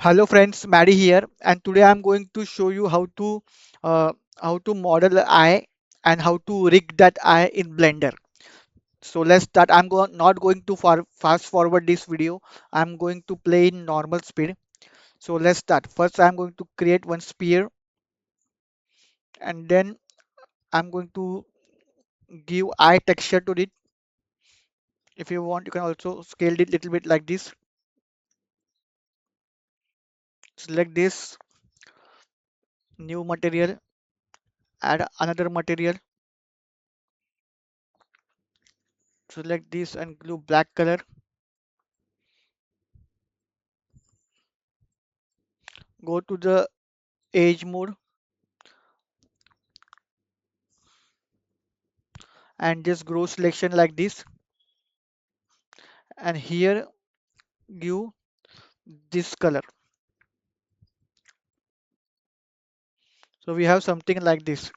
Hello friends, Maddie here, and today I'm going to show you uh, how to model the eye and how to rig that eye in Blender. So let's start. Not going to fast forward this video. I'm going to play in normal speed. So let's start. First, I'm going to create one sphere, and then I'm going to give eye texture to it. If you want, you can also scale it a little bit like this. Select this new material, add another material. Select this and glue black color. Go to the edge mode and just grow selection like this, and here give this color. So we have something like this.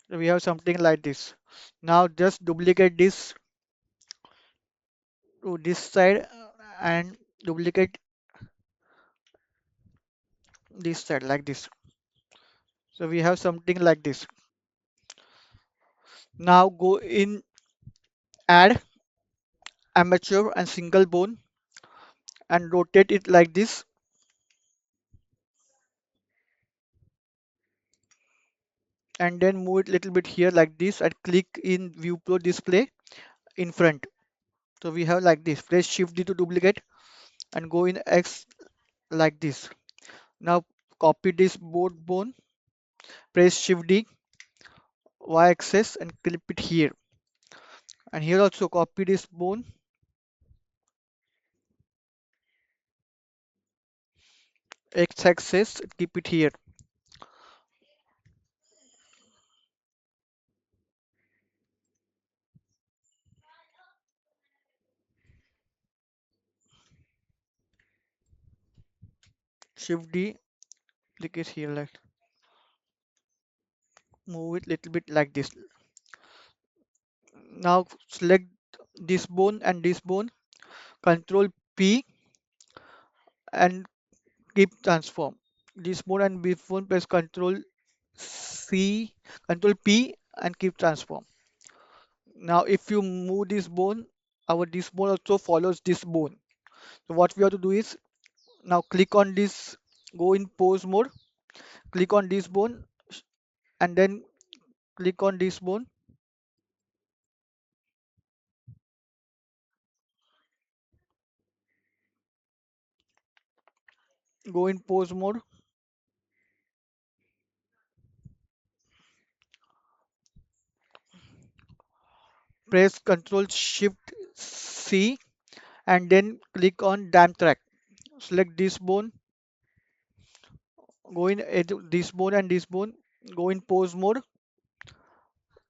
So we have something like this. Now just duplicate this to this side and duplicate this side like this. So we have something like this. Now go in, add amateur and single bone and rotate it like this, and then move it little bit here like this and click in view pro display in front. So we have like this. Press shift D to duplicate and go in X like this. Now copy this board bone, press shift D, Y axis and clip it here. And here also copy this bone, X axis, keep it here. Shift D, click it here, like move it little bit like this. Now select this bone and this bone, Control P and keep transform. This bone and this bone, press Control C, Control P and keep transform. Now if you move this bone, our this bone also follows this bone. So what we have to do is now click on this, go in pose mode, click on this bone and then click on this bone, go in pose mode, press Ctrl Shift C and then click on damn track. Select this bone, go in this bone and this bone, go in pose mode,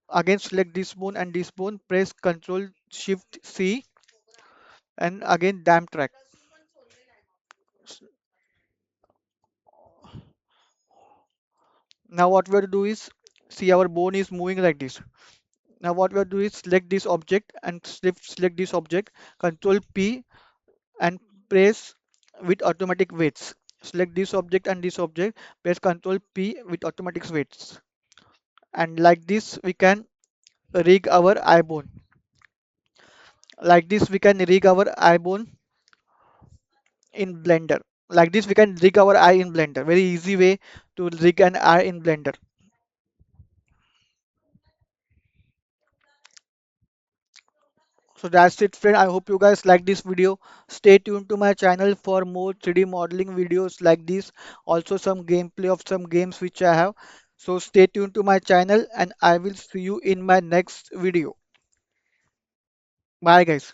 again select this bone and this bone, press Ctrl Shift C and again damn track. Now what we have to do is, see our bone is moving like this. Now what we have to do is select this object and select this object, Control P and press with automatic weights. Select this object and this object, press Control P with automatic weights. And like this we can rig our eye bone. Like this we can rig our eye bone in Blender. Like this we can rig our eye in Blender. Very easy way to rig an eye in Blender. So that's it friend. I hope you guys like this video. Stay tuned to my channel for more 3D modeling videos like this. Also some gameplay of some games which I have. So stay tuned to my channel and I will see you in my next video. Bye guys.